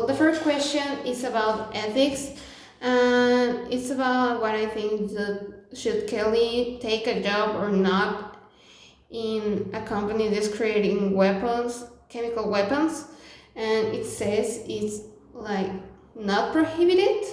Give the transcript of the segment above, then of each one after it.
Well, the first question is about ethics, and it's about what I think should Kelly take a job or not in a company that's creating weapons, chemical weapons, and it says it's like not prohibited,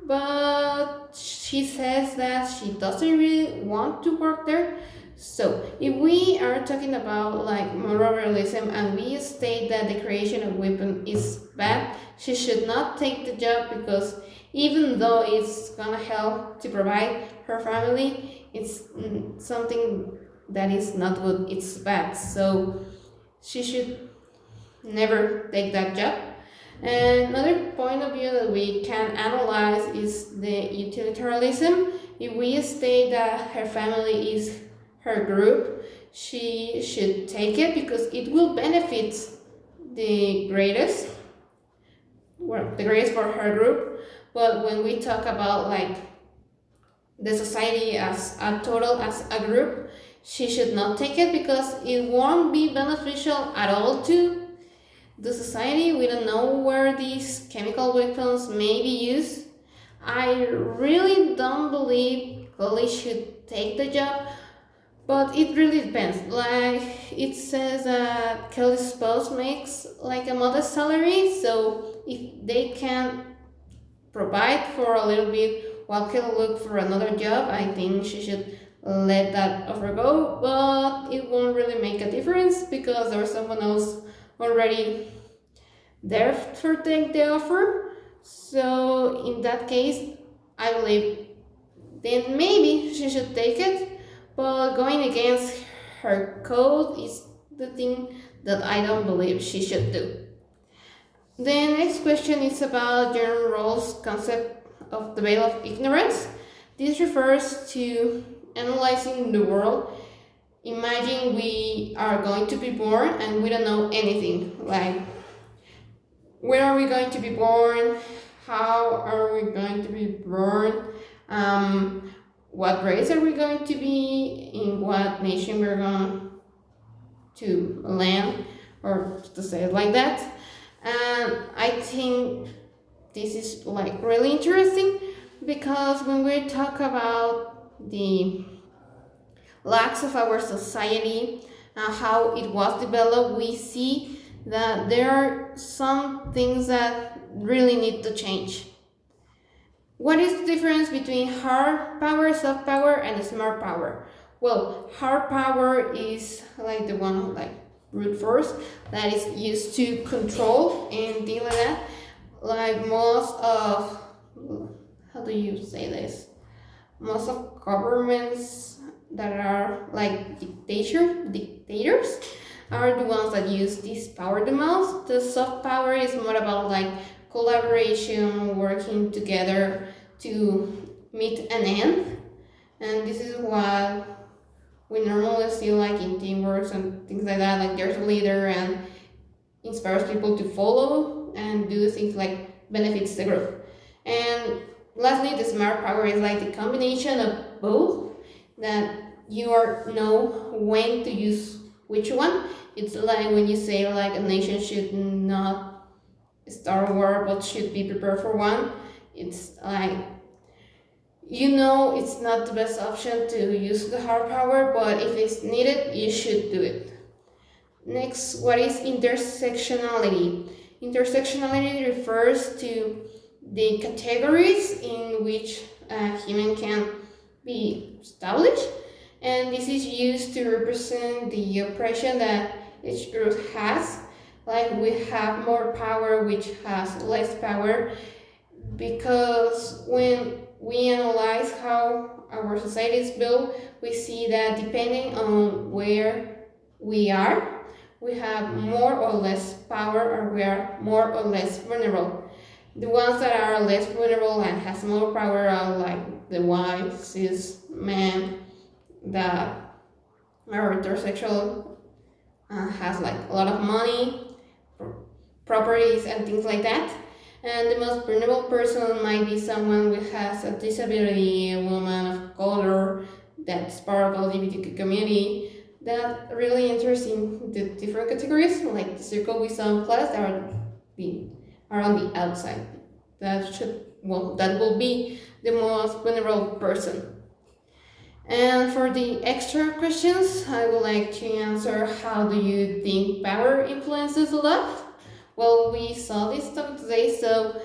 but she says that she doesn't really want to work there. So, if we are talking about like moral realism and we state that the creation of weapon is bad, she should not take the job because even though it's gonna help to provide her family, it's something that is not good. It's bad. So she should never take that job. And another point of view that we can analyze is the utilitarianism. If we state that her family is her group, she should take it because it will benefit the greatest, well, the greatest for her group. But when we talk about like the society as a total, as a group, she should not take it because it won't be beneficial at all to the society. We don't know where these chemical weapons may be used. I really don't believe Chloe should take the job, but it really depends. Like it says that Kelly's spouse makes like a modest salary, so if they can provide for a little bit while Kelly look for another job, I think she should let that offer go, but it won't really make a difference because there's someone else already there for take the offer. So in that case, I believe then maybe she should take it, but going against her code is the thing that I don't believe she should do. The next question is about John Rawls' concept of the veil of ignorance. This refers to analyzing the world. Imagine we are going to be born and we don't know anything. Like, where are we going to be born? How are we going to be born? What race are we going to be? In what nation we're going to land? Or to say it like that. And I think this is like really interesting because when we talk about the lacks of our society and how it was developed, we see that there are some things that really need to change. What is the difference between hard power, soft power, and smart power? Well, hard power is like the one like brute force that is used to control and things like that. Like most of, how do you say this? Most of governments that are like dictators are the ones that use this power the most. The soft power is more about like collaboration, working together to meet an end. And this is what we normally see like in teamwork and things like that. Like there's a leader and inspires people to follow and do things like benefits the group. And lastly, the smart power is like the combination of both, that you know when to use which one. It's like when you say like a nation should not start a war but should be prepared for one. It's like, you know, it's not the best option to use the hard power, but if it's needed, you should do it. Next, what is intersectionality? Intersectionality refers to the categories in which a human can be established, and this is used to represent the oppression that each group has. Like we have more power, which has less power, because when we analyze how our society is built, we see that depending on where we are, we have more or less power, or we are more or less vulnerable. The ones that are less vulnerable and has more power are like the white cis men that are heterosexual, has like a lot of money, properties and things like that. And the most vulnerable person might be someone who has a disability, a woman of color that's part of the LGBTQ community. That really interesting, the different categories, like the circle we saw in class, that are the are on the outside. That will be the most vulnerable person. And for the extra questions, I would like to answer, how do you think power influences love? Well, we saw this topic today, so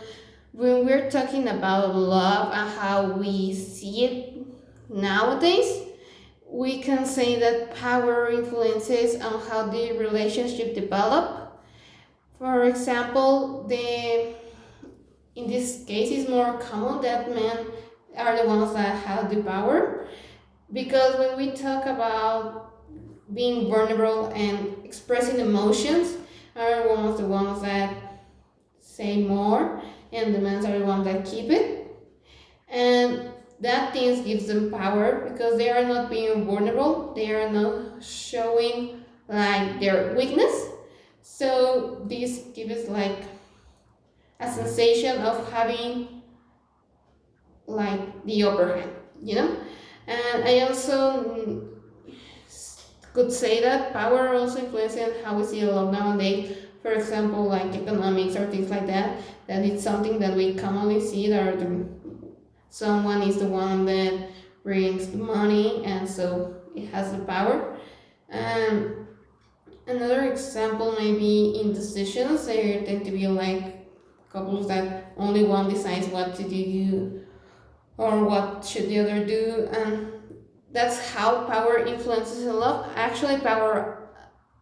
when we're talking about love and how we see it nowadays, we can say that power influences on how the relationship develop. For example, in this case, it's more common that men are the ones that have the power, because when we talk about being vulnerable and expressing emotions, are the ones that say more, and the men are the ones that keep it. And that things gives them power because they are not being vulnerable, they are not showing like their weakness. So this gives like a sensation of having like the upper hand, you know? And I also could say that power also influences how we see love nowadays. For example, like economics or things like that, that it's something that we commonly see that someone is the one that brings the money, and so it has the power. And another example, maybe in decisions, there tend to be like couples that only one decides what to do or what should the other do, and that's how power influences love. Actually, power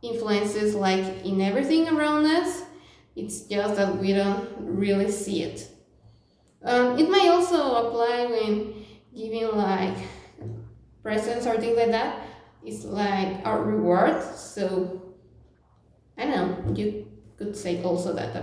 influences like in everything around us. It's just that we don't really see it. It may also apply when giving like presents or things like that. It's like our reward. So I don't know. You could say also that